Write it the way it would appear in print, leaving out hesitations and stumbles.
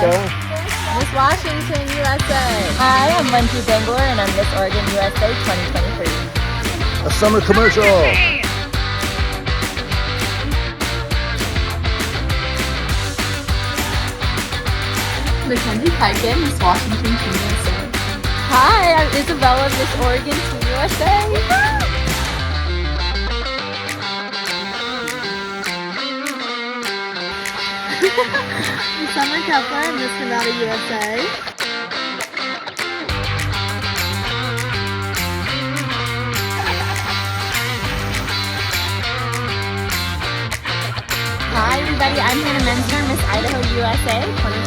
USA. Miss Washington, USA. Hi, I'm Lindsay Bangor, and I'm Miss Oregon USA 2023. A summer commercial. Mackenzie Piken, Miss Washington, Team USA. Hi, I'm Isabella, Miss Oregon Team USA. Summer Kepler, Miss Nevada, USA. Hi, everybody. I'm Hannah Mensner, Miss Idaho USA 2023.